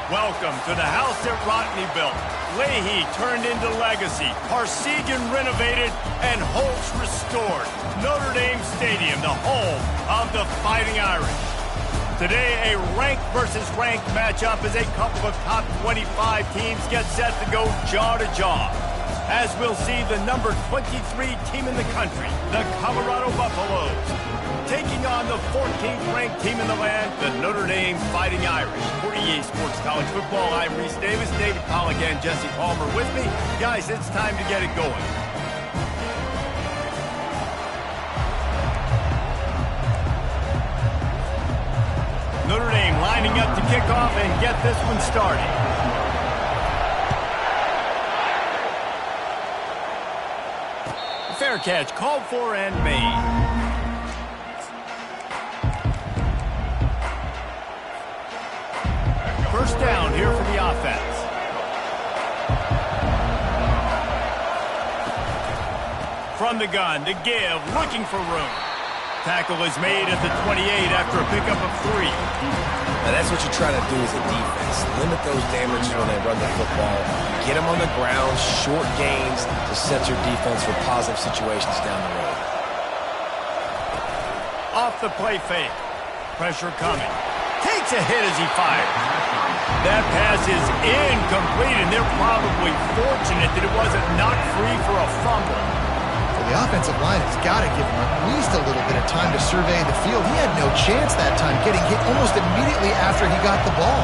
Welcome to the house that Rodney built. Leahy turned into legacy, Parsegian renovated, and Holtz restored. Notre Dame Stadium, the home of the Fighting Irish. Today, a ranked versus ranked matchup as a couple of top 25 teams get set to go jaw to jaw. As we'll see the number 23 team in the country, the Colorado Buffaloes, taking on the 14th ranked team in the land, the Notre Dame Fighting Irish. For EA Sports College Football, I'm Reese Davis, David Pollack, and Jesse Palmer with me. Guys, it's time to get it going. Notre Dame lining up to kick off and get this one started. Fair catch called for and made. First down here for the offense. From the gun to give, looking for room. Tackle is made at the 28 after a pickup of 3. Now that's what you're trying to do as a defense. Limit those damages when they run the football. Get them on the ground, short gains to set your defense for positive situations down the road. Off the play fake. Pressure coming. Takes a hit as he fires. That pass is incomplete, and they're probably fortunate that it wasn't knocked free for a fumble. The offensive line has got to give him at least a little bit of time to survey the field. He had no chance that time, getting hit almost immediately after he got the ball.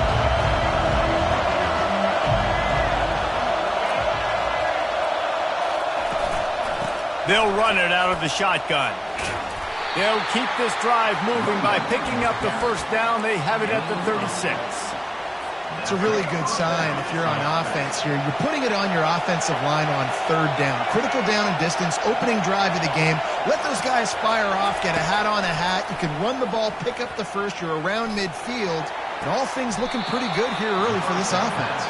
They'll run it out of the shotgun. They'll keep this drive moving by picking up the first down. They have it at the 36. It's a really good sign if you're on offense here. You're putting it on your offensive line on third down. Critical down and distance, opening drive of the game. Let those guys fire off, get a hat on a hat. You can run the ball, pick up the first. You're around midfield. And all things looking pretty good here early for this offense.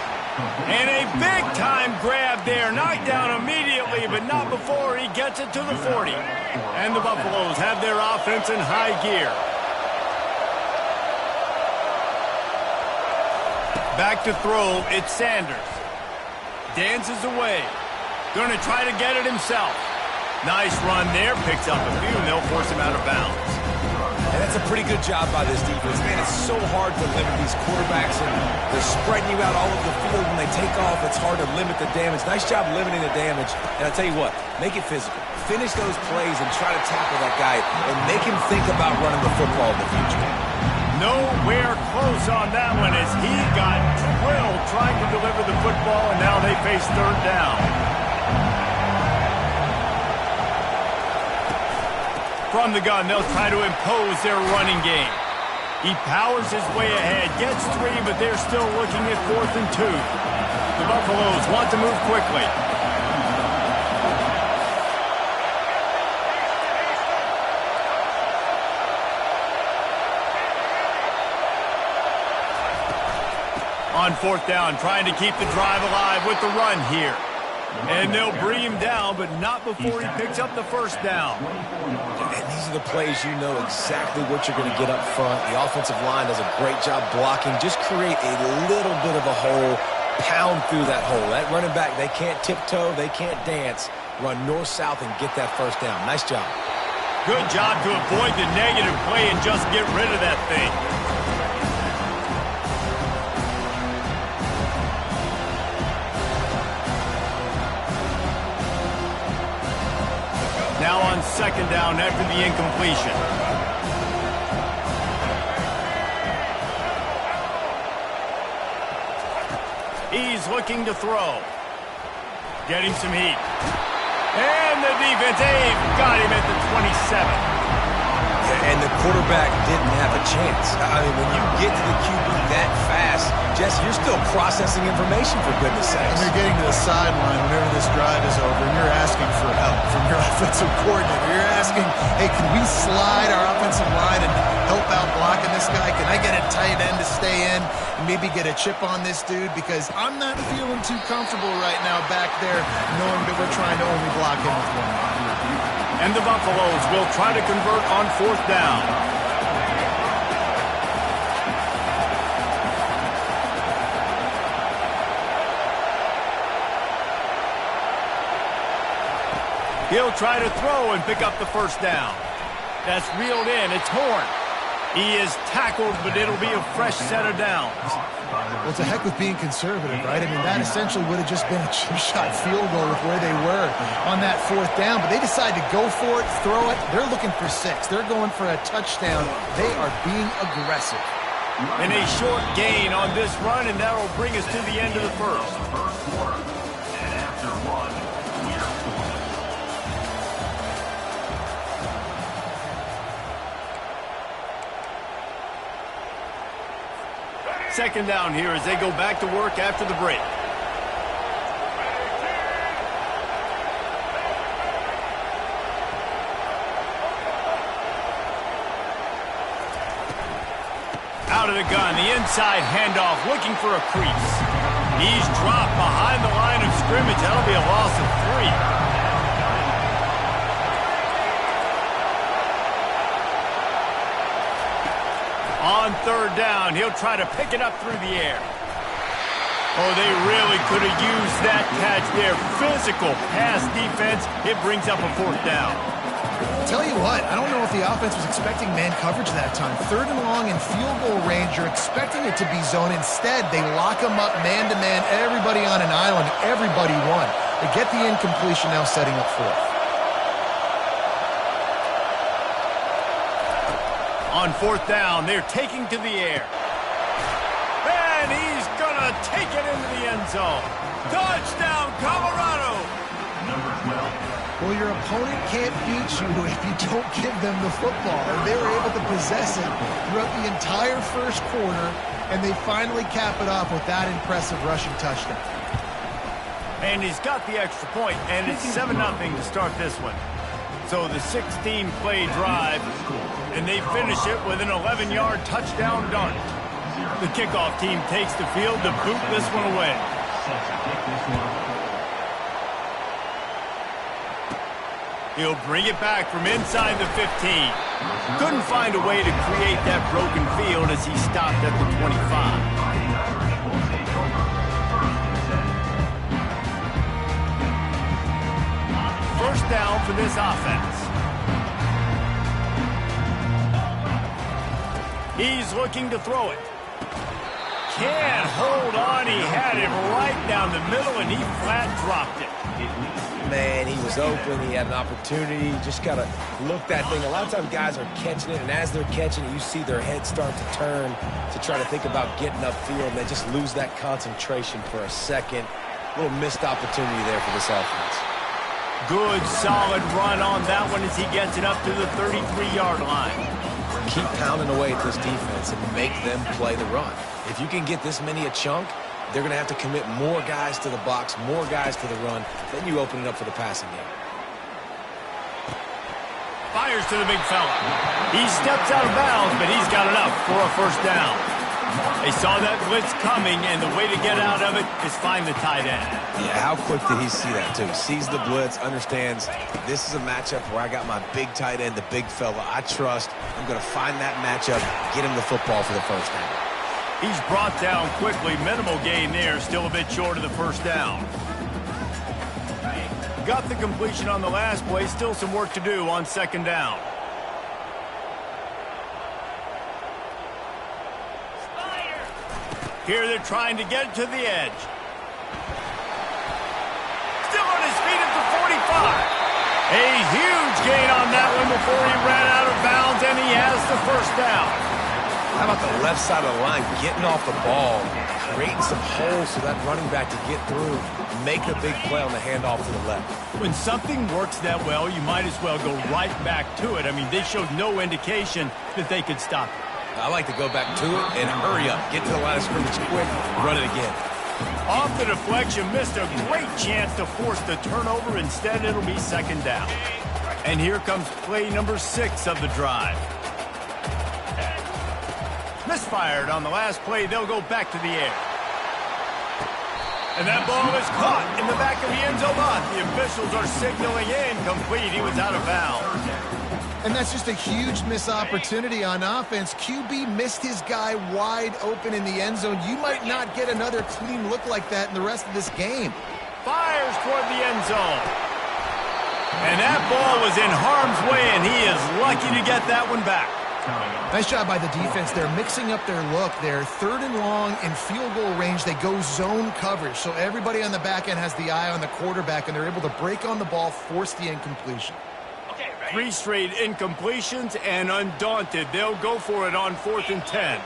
And a big-time grab there. Knocked down immediately, but not before he gets it to the 40. And the Buffaloes have their offense in high gear. Back to throw, it's Sanders. Dances away. Going to try to get it himself. Nice run there, picks up a few, and they'll force him out of bounds. And that's a pretty good job by this defense. Man, it's so hard to limit these quarterbacks, and they're spreading you out all over the field. When they take off, it's hard to limit the damage. Nice job limiting the damage. And I'll tell you what, make it physical. Finish those plays and try to tackle that guy and make him think about running the football in the future. Nowhere close on that one as he got drilled trying to deliver the football, and now they face third down. From the gun, they'll try to impose their running game. He powers his way ahead, gets 3, but they're still looking at 4th and 2. The Buffaloes want to move quickly. On 4th down, trying to keep the drive alive with the run here. And they'll bring him down, but not before he picks up the first down. And these are the plays you know exactly what you're going to get up front. The offensive line does a great job blocking. Just create a little bit of a hole, pound through that hole. That running back, they can't tiptoe, they can't dance. Run north-south and get that first down. Nice job. Good job to avoid the negative play and just get rid of that thing. Now on 2nd down after the incompletion. He's looking to throw. Getting some heat. And the defense, got him at the 27. And the quarterback didn't have a chance. I mean, when you get to the QB that fast, Jesse, you're still processing information, for goodness sakes. When you're getting to the sideline whenever this drive is over, and you're asking for help from your offensive coordinator. You're asking, hey, can we slide our offensive line and help out blocking this guy? Can I get a tight end to stay in and maybe get a chip on this dude? Because I'm not feeling too comfortable right now back there knowing that we're trying to only block him with one guy. And the Buffaloes will try to convert on 4th down. He'll try to throw and pick up the first down. That's reeled in. It's Horn. He is tackled, but it'll be a fresh set of downs. Well, it's a heck with being conservative, right? I mean, that essentially would have just been a chip-shot field goal with where they were on that fourth down. But they decide to go for it, throw it. They're looking for 6. They're going for a touchdown. They are being aggressive. And a short gain on this run, and that will bring us to the end of the first. Second down here as they go back to work after the break. Out of the gun, the inside handoff, looking for a crease. He's dropped behind the line of scrimmage. That'll be a loss of 3. On third down, he'll try to pick it up through the air. Oh, they really could have used that catch there. Physical pass defense. It brings up a fourth down. Tell you what, I don't know if the offense was expecting man coverage that time. Third and long in field goal range, you're expecting it to be zone. Instead, they lock them up man-to-man, everybody on an island, everybody won. They get the incompletion, now setting up fourth. On fourth down, they're taking to the air. And he's going to take it into the end zone. Touchdown, Colorado! Number 12. Well, your opponent can't beat you if you don't give them the football. And they were able to possess it throughout the entire first quarter, and they finally cap it off with that impressive rushing touchdown. And he's got the extra point, and it's 7-0 to start this one. So the 16-play drive, and they finish it with an 11-yard touchdown dart. The kickoff team takes the field to boot this one away. He'll bring it back from inside the 15. Couldn't find a way to create that broken field as he stopped at the 25. First down for this offense. He's looking to throw it. Can't hold on. He had it right down the middle, and he flat dropped it. Man, he was open. He had an opportunity. Just got to look that thing. A lot of times guys are catching it, and as they're catching it, you see their head start to turn to try to think about getting upfield, and they just lose that concentration for a second. A little missed opportunity there for this offense. Good, solid run on that one as he gets it up to the 33-yard line. Keep pounding away at this defense and make them play the run. If you can get this many a chunk, they're going to have to commit more guys to the box, more guys to the run. Then you open it up for the passing game. Fires to the big fella. He steps out of bounds, but he's got enough for a first down. They saw that blitz coming, and the way to get out of it is find the tight end. Yeah, how quick did he see that, too? Sees the blitz, understands this is a matchup where I got my big tight end, the big fella I trust. I'm going to find that matchup, get him the football for the first down. He's brought down quickly. Minimal gain there, still a bit short of the first down. Got the completion on the last play, still some work to do on second down. Here they're trying to get to the edge. Still on his feet at the 45. A huge gain on that one before he ran out of bounds, and he has the first down. How about the left side of the line, getting off the ball, creating some holes so that running back to get through, make a big play on the handoff to the left. When something works that well, you might as well go right back to it. I mean, they showed no indication that they could stop it. I like to go back to it and hurry up. Get to the line of scrimmage quick, run it again. Off the deflection, missed a great chance to force the turnover. Instead, it'll be second down. And here comes play number 6 of the drive. Misfired on the last play. They'll go back to the air. And that ball is caught in the back of the end zone. The officials are signaling incomplete. He was out of bounds. And that's just a huge missed opportunity on offense. QB missed his guy wide open in the end zone. You might not get another clean look like that in the rest of this game. Fires toward the end zone. And that ball was in harm's way, and he is lucky to get that one back. Nice job by the defense. They're mixing up their look. They're 3rd and long in field goal range. They go zone coverage. So everybody on the back end has the eye on the quarterback, and they're able to break on the ball, force the incompletion. 3 straight incompletions, and undaunted, they'll go for it on 4th and 10.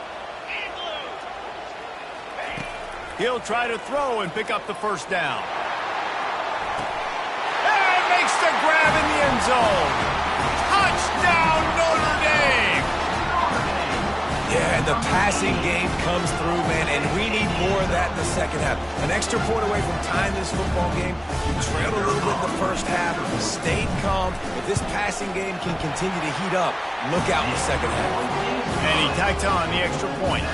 He'll try to throw and pick up the first down. And makes the grab in the end zone. Touchdown, Notre Dame! Yeah, and the passing game comes through, man, and we need more of that in the second half. An extra point away from tying this football game. You trailed a little bit in the first half, stayed calm. If this passing game can continue to heat up, look out in the second half. And he tacked on the extra point.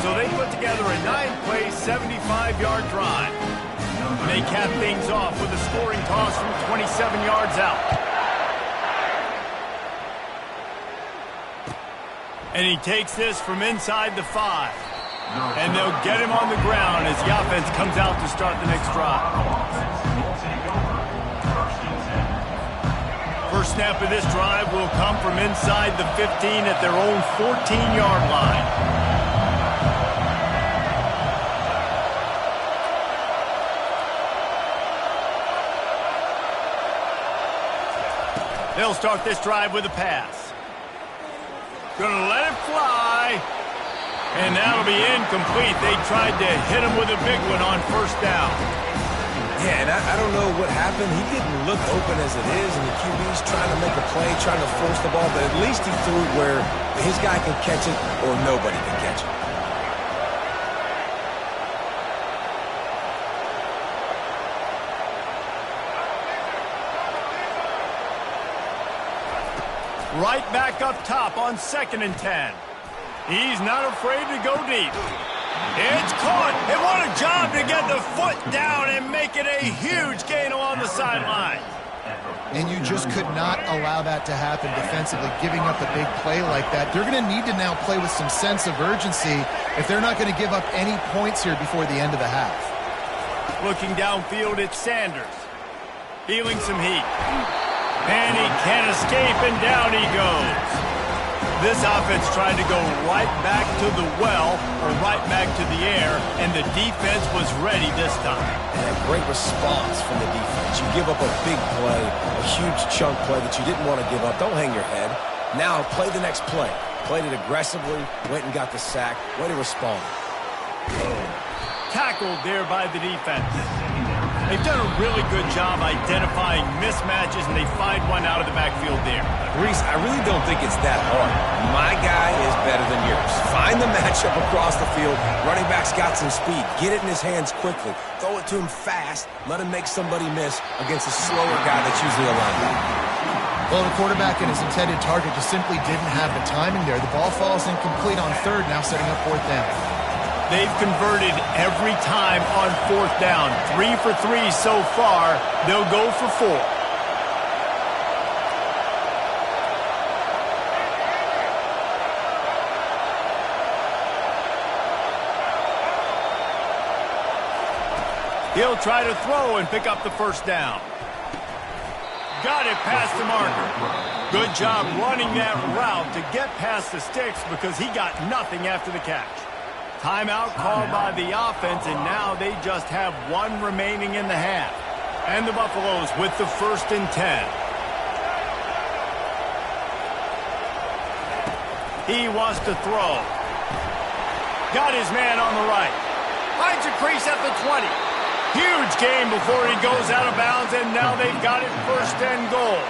So they put together a 9-play, 75-yard drive. And they cap things off with a scoring toss from 27 yards out. And he takes this from inside the 5. And they'll get him on the ground as the offense comes out to start the next drive. First snap of this drive will come from inside the 15 at their own 14-yard line. They'll start this drive with a pass. Gonna let it fly. And that'll be incomplete. They tried to hit him with a big one on first down. Yeah, and I don't know what happened. He didn't look open as it is, and the QB's trying to make a play, trying to force the ball, but at least he threw it where his guy can catch it or nobody can catch it. Right back up top on 2nd and 10. He's not afraid to go deep. It's caught. And what a job to get the foot down and make it a huge gain along the sideline. And you just could not allow that to happen defensively, giving up a big play like that. They're going to need to now play with some sense of urgency if they're not going to give up any points here before the end of the half. Looking downfield, it's Sanders. Feeling some heat. And he can't escape, and down he goes. This offense tried to go right back to the well, or right back to the air, and the defense was ready this time. And a great response from the defense. You give up a big play, a huge chunk play that you didn't want to give up. Don't hang your head. Now play the next play. Played it aggressively, went and got the sack. Way to respond. Tackled there by the defense. They've done a really good job identifying mismatches, and they find one out of the backfield there. Reese, I really don't think it's that hard. My guy is better than yours. Find the matchup across the field. Running back's got some speed. Get it in his hands quickly. Throw it to him fast. Let him make somebody miss against a slower guy that's usually a linebacker. Well, the quarterback and his intended target just simply didn't have the timing there. The ball falls incomplete on 3rd, now setting up 4th down. They've converted every time on 4th down. 3 for 3 so far. They'll go for 4. He'll try to throw and pick up the first down. Got it past the marker. Good job running that route to get past the sticks because he got nothing after the catch. Timeout called by the offense, and now they just have 1 remaining in the half. And the Buffaloes with the 1st and 10. He wants to throw. Got his man on the right. Finds a crease at the 20. Huge gain before he goes out of bounds, and now they've got it 1st and goal.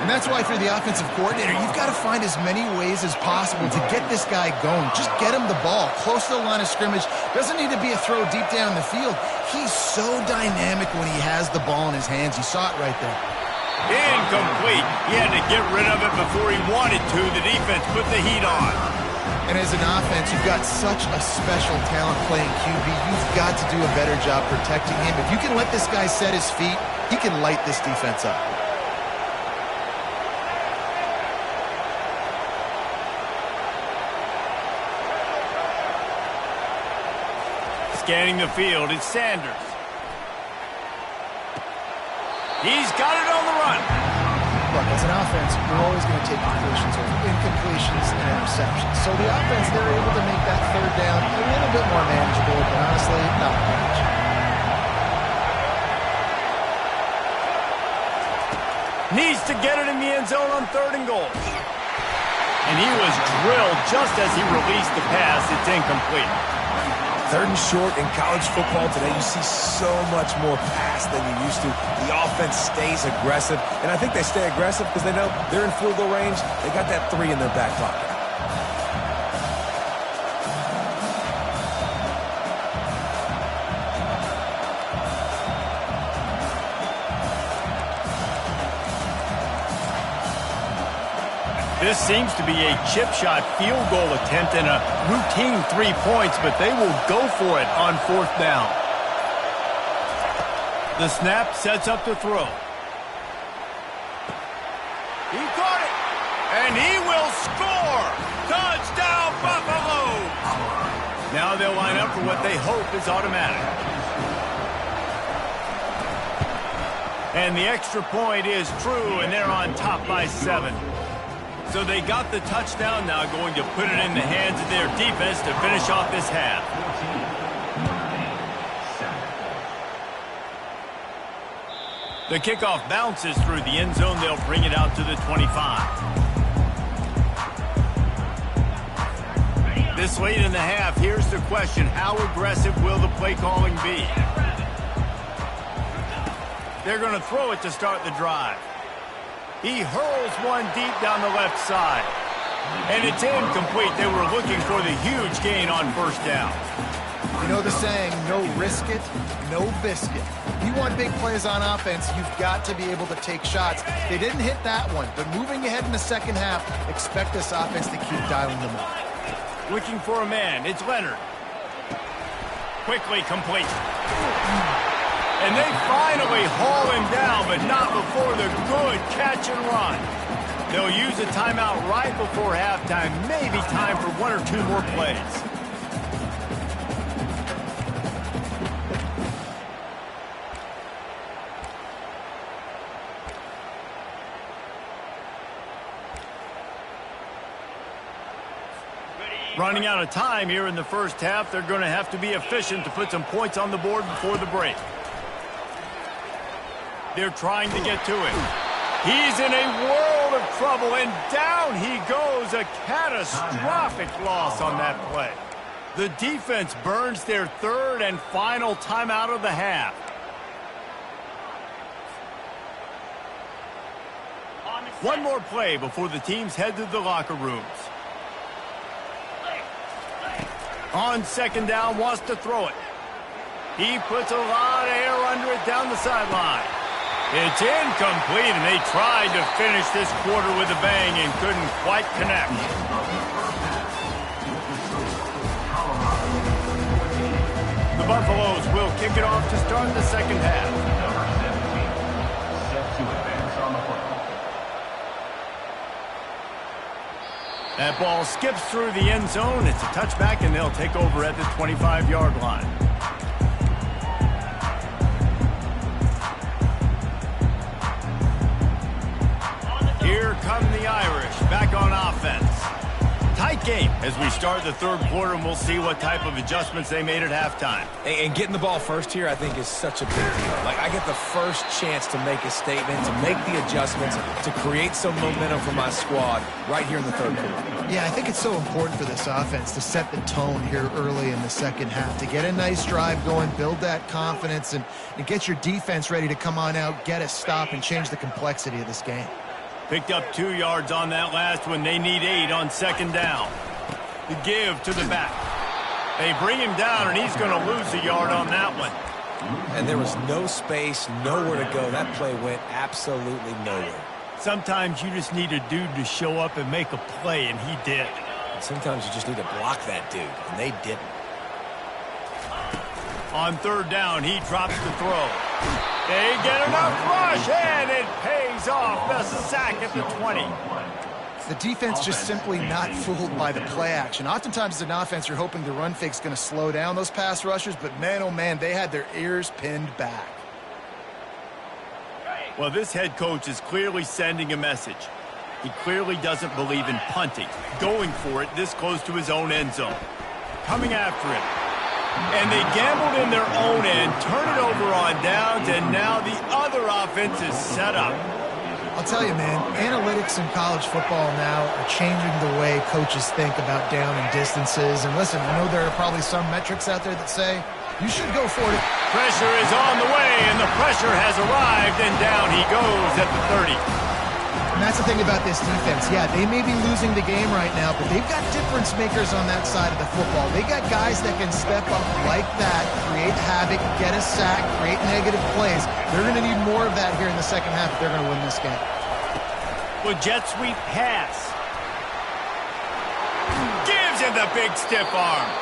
And that's why for the offensive coordinator, you've got to find as many ways as possible to get this guy going. Just get him the ball close to the line of scrimmage. Doesn't need to be a throw deep down the field. He's so dynamic when he has the ball in his hands. You saw it right there. Incomplete. He had to get rid of it before he wanted to. The defense put the heat on. And as an offense, you've got such a special talent playing QB. You've got to do a better job protecting him. If you can let this guy set his feet, he can light this defense up. Scanning the field, it's Sanders. He's got it on the run. Look, as an offense, we're always going to take completions over incompletions and interceptions. So the offense, they're able to make that third down a little bit more manageable, but honestly, not much. Needs to get it in the end zone on 3rd and goal. And he was drilled just as he released the pass. It's incomplete. 3rd and short in college football today, you see so much more pass than you used to. The offense stays aggressive, and I think they stay aggressive because they know they're in field goal range. They got that 3 in their back pocket. This seems to be a chip shot field goal attempt and a routine 3 points, but they will go for it on 4th down. The snap sets up the throw. He got it, and he will score! Touchdown, Buffalo! Now they'll line up for what they hope is automatic. And the extra point is true, and they're on top by 7. So they got the touchdown, now going to put it in the hands of their defense to finish off this half. The kickoff bounces through the end zone. They'll bring it out to the 25. This late in the half, here's the question. How aggressive will the play calling be? They're going to throw it to start the drive. He hurls one deep down the left side. And it's incomplete. They were looking for the huge gain on 1st down. You know the saying, no risk it, no biscuit. If you want big plays on offense, you've got to be able to take shots. They didn't hit that one, but moving ahead in the 2nd half, expect this offense to keep dialing them up. Looking for a man. It's Leonard. Quickly complete. And they finally haul him down, but not before the good catch and run. They'll use a timeout right before halftime. Maybe time for 1 or 2 more plays. Running out of time here in the 1st half. They're going to have to be efficient to put some points on the board before the break. They're trying to get to it. He's in a world of trouble, and down he goes. A catastrophic loss on that play. The defense burns their 3rd and final timeout of the half. One more play before the teams head to the locker rooms. On 2nd down, wants to throw it. He puts a lot of air under it down the sideline. It's incomplete, and they tried to finish this quarter with a bang and couldn't quite connect. The Buffaloes will kick it off to start the 2nd half. Number 17, set to advance on the football. That ball skips through the end zone. It's a touchback, and they'll take over at the 25-yard line. Here come the Irish, back on offense. Tight game as we start the 3rd quarter, and we'll see what type of adjustments they made at halftime. And getting the ball first here, I think, is such a big deal. Like, I get the first chance to make a statement, to make the adjustments, to create some momentum for my squad right here in the 3rd quarter. Yeah, I think it's so important for this offense to set the tone here early in the 2nd half, to get a nice drive going, build that confidence, and get your defense ready to come on out, get a stop, and change the complexity of this game. Picked up 2 yards on that last one. They need 8 on 2nd down. The give to the back. They bring him down, and he's going to lose a yard on that one. And there was no space, nowhere to go. That play went absolutely nowhere. Sometimes you just need a dude to show up and make a play, and he did. And sometimes you just need to block that dude, and they didn't. On 3rd down, he drops the throw. They get enough rush, and it pays off. The sack at the 20. The defense just simply not fooled by the play action. Oftentimes as an offense, you're hoping the run fake's going to slow down those pass rushers, but man, oh man, they had their ears pinned back. Well, this head coach is clearly sending a message. He clearly doesn't believe in punting, going for it this close to his own end zone. Coming after it. And they gambled in their own end, turn it over on downs, and now the other offense is set up. I'll tell you, man, analytics in college football now are changing the way coaches think about down and distances. And listen, I know there are probably some metrics out there that say you should go for it. Pressure is on the way, and the pressure has arrived, and down he goes at the 30. And that's the thing about this defense. Yeah, they may be losing the game right now, but they've got difference makers on that side of the football. They got guys that can step up like that, create havoc, get a sack, create negative plays. They're going to need more of that here in the second half if they're going to win this game. Well, jet sweep pass. Gives him the big stiff arm.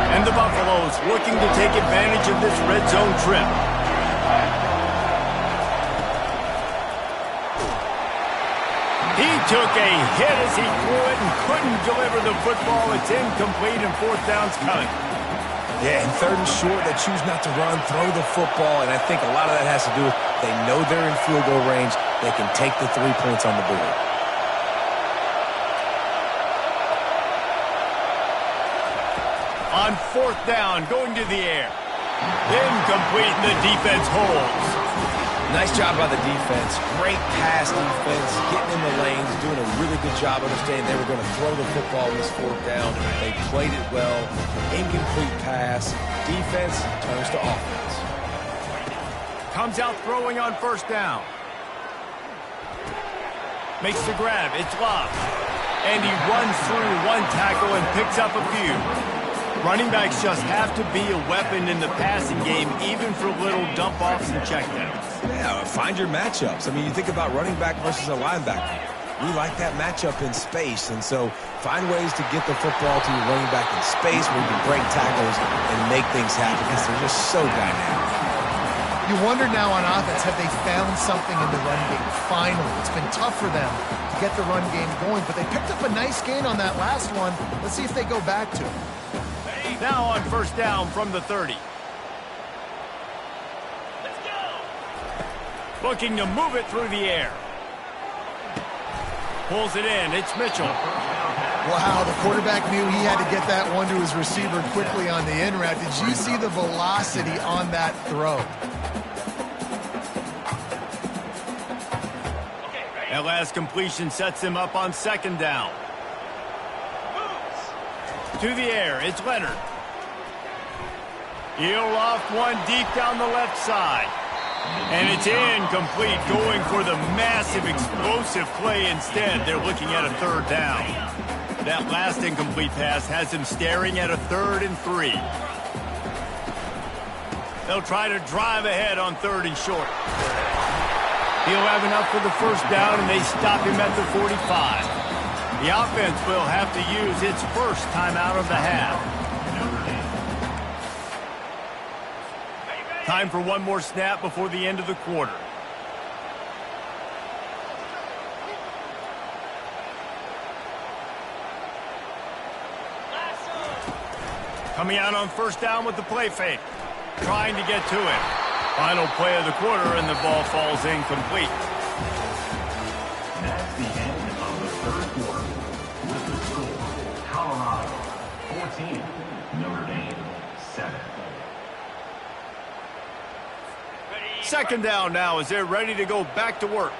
And the Buffaloes looking to take advantage of this red zone trip. He took a hit as he threw it and couldn't deliver the football. It's incomplete and fourth down's coming. Yeah, and third and short, they choose not to run, throw the football, and I think a lot of that has to do with they know they're in field goal range. They can take the 3 points on the board. On fourth down, going to the air. Incomplete, and the defense holds. Nice job by the defense. Great pass defense, getting in the lanes, doing a really good job understanding they were going to throw the football on this fourth down. They played it well. Incomplete pass. Defense turns to offense. Comes out throwing on first down. Makes the grab. It's Love. And he runs through one tackle and picks up a few. Running backs just have to be a weapon in the passing game, even for little dump-offs and checkdowns. Yeah, find your matchups. I mean, you think about running back versus a linebacker. We like that matchup in space, and so find ways to get the football to your running back in space where you can break tackles and make things happen because they're just so dynamic. You wonder now on offense, have they found something in the run game? Finally, it's been tough for them to get the run game going, but they picked up a nice gain on that last one. Let's see if they go back to it. Now on first down from the 30. Let's go. Looking to move it through the air. Pulls it in. It's Mitchell. Wow, the quarterback knew he had to get that one to his receiver quickly on the in route. Did you see the velocity on that throw? That last completion sets him up on second down. To the air, it's Leonard. He'll loft one deep down the left side. And it's incomplete, going for the massive explosive play instead. They're looking at a third down. That last incomplete pass has him staring at a 3rd and 3. They'll try to drive ahead on 3rd and short. He'll have enough for the first down, and they stop him at the 45. The offense will have to use its first timeout of the half. Time for one more snap before the end of the quarter. Coming out on first down with the play fake. Trying to get to it. Final play of the quarter, and the ball falls incomplete. That's the end of the third quarter. With the score, Colorado 14, Notre Dame 7. Second down now as they're ready to go back to work.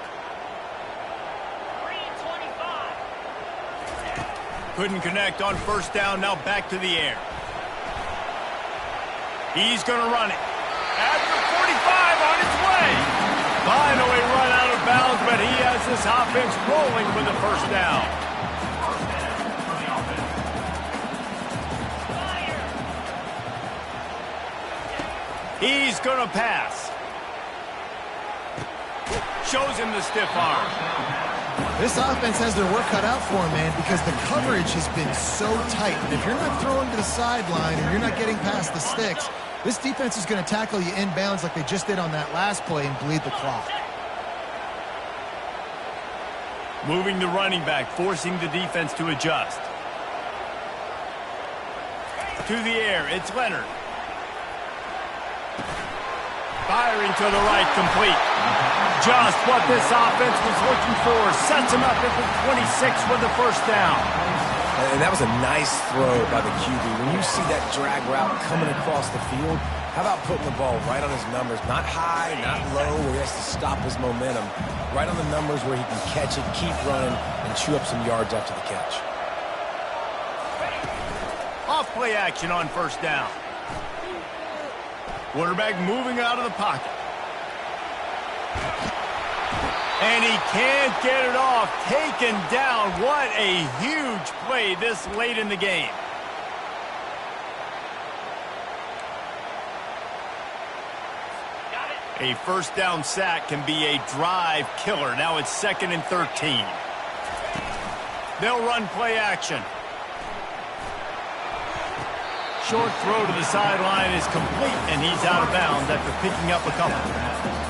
3:25. Couldn't connect on first down, now back to the air. He's going to run it. At the 45 on its way. Finally run out of bounds, but he has this offense rolling with the first down. He's going to pass. Shows him the stiff arm. This offense has their work cut out for them, man, because the coverage has been so tight. And if you're not throwing to the sideline or you're not getting past the sticks, this defense is going to tackle you inbounds like they just did on that last play and bleed the clock. Moving the running back, forcing the defense to adjust. To the air, it's Leonard. Firing to the right, complete. Just what this offense was looking for. Sets him up at the 26 with the first down. And that was a nice throw by the QB. When you see that drag route coming across the field, how about putting the ball right on his numbers? Not high, not low, where he has to stop his momentum. Right on the numbers where he can catch it, keep running, and chew up some yards after the catch. Off play action on first down. Quarterback moving out of the pocket. And he can't get it off. Taken down. What a huge play this late in the game. A first down sack can be a drive killer. Now it's 2nd and 13. They'll run play action. Short throw to the sideline is complete, and he's out of bounds after picking up a couple.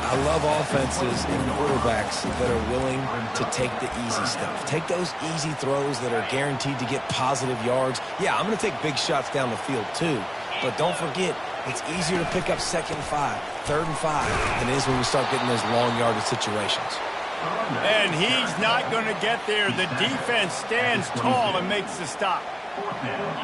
I love offenses and quarterbacks that are willing to take the easy stuff. Take those easy throws that are guaranteed to get positive yards. Yeah, I'm going to take big shots down the field too, but don't forget, it's easier to pick up 2nd and 5, 3rd and 5 than it is when we start getting those long yardage situations. And he's not going to get there. The defense stands tall and makes the stop.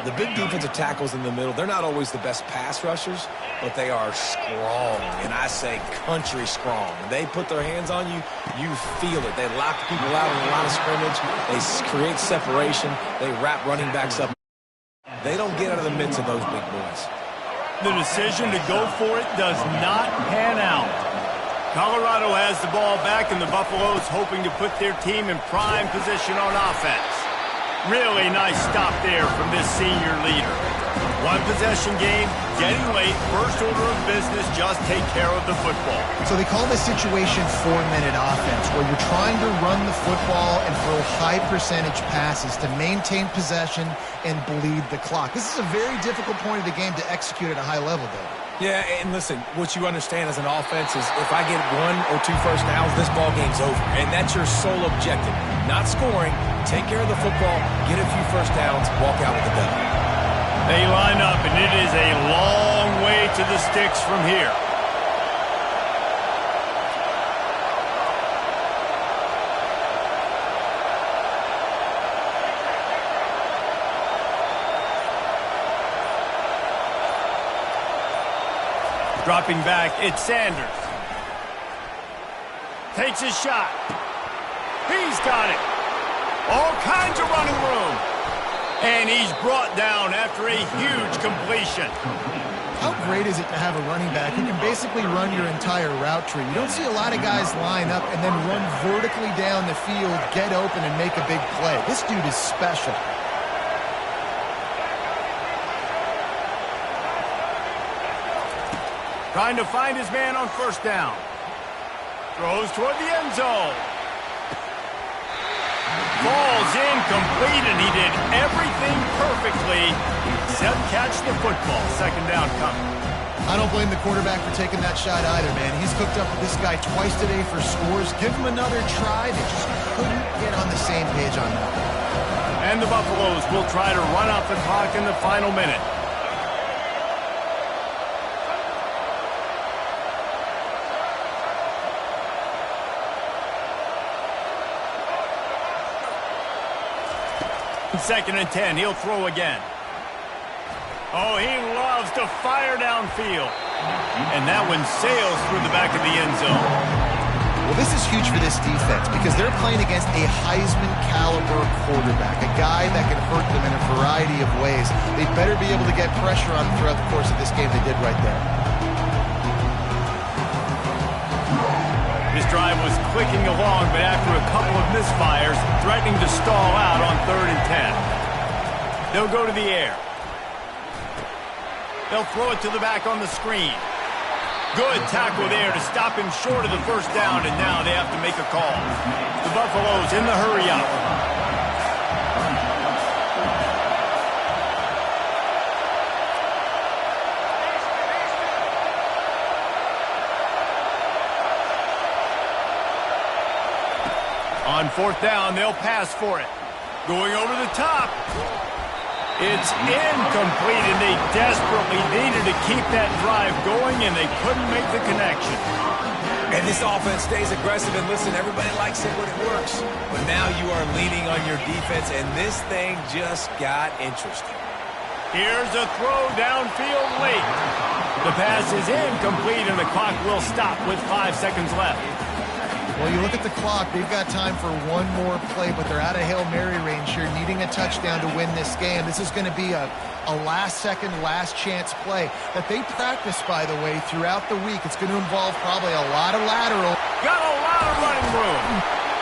The big defensive tackles in the middle, they're not always the best pass rushers, but they are strong, and I say country strong. When they put their hands on you, you feel it. They lock people out in a lot of scrimmage. They create separation. They wrap running backs up. They don't get out of the midst of those big boys. The decision to go for it does not pan out. Colorado has the ball back, and the Buffaloes hoping to put their team in prime position on offense. Really nice stop there from this senior leader. One possession game, getting late, first order of business, just take care of the football. So they call this situation 4-minute offense, where you're trying to run the football and throw high percentage passes to maintain possession and bleed the clock. This is a very difficult point of the game to execute at a high level, though. Yeah, and listen, what you understand as an offense is if I get 1 or 2 first downs, this ball game's over. And that's your sole objective. Not scoring, take care of the football, get a few first downs, walk out with the dub. They line up, and it is a long way to the sticks from here. Dropping back, it's Sanders. Takes his shot. He's got it. All kinds of running room. And he's brought down after a huge completion. How great is it to have a running back who can basically run your entire route tree? You don't see a lot of guys line up and then run vertically down the field, get open, and make a big play. This dude is special. Trying to find his man on first down. Throws toward the end zone. Falls incomplete, and he did everything perfectly except catch the football. Second down coming. I don't blame the quarterback for taking that shot either, man. He's hooked up with this guy twice today for scores. Give him another try. They just couldn't get on the same page on that one. And the Buffaloes will try to run up the clock in the final minute. Second and 10, he'll throw again. Oh, he loves to fire downfield. And that one sails through the back of the end zone. Well, this is huge for this defense because they're playing against a Heisman-caliber quarterback, a guy that can hurt them in a variety of ways. They better be able to get pressure on him throughout the course of this game. They did right there. This drive was clicking along, but after a couple of misfires, threatening to stall out on 3rd and 10. They'll go to the air. They'll throw it to the back on the screen. Good tackle there to stop him short of the first down, and now they have to make a call. The Buffaloes in the hurry-up. On fourth down, they'll pass for it. Going over the top. It's incomplete, and they desperately needed to keep that drive going, and they couldn't make the connection. And this offense stays aggressive, and listen, everybody likes it when it works. But now you are leaning on your defense, and this thing just got interesting. Here's a throw downfield late. The pass is incomplete, and the clock will stop with 5 seconds left. Well, you look at the clock, they've got time for one more play, but they're out of Hail Mary range here, needing a touchdown to win this game. This is going to be a last-second, last-chance play that they practice, by the way, throughout the week. It's going to involve probably a lot of lateral. Got a lot of running room.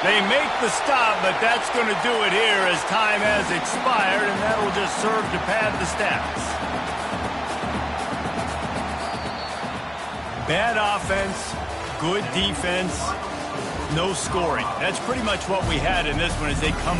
They make the stop, but that's going to do it here as time has expired, and that'll just serve to pad the stats. Bad offense, good defense, no scoring. That's pretty much what we had in this one as they come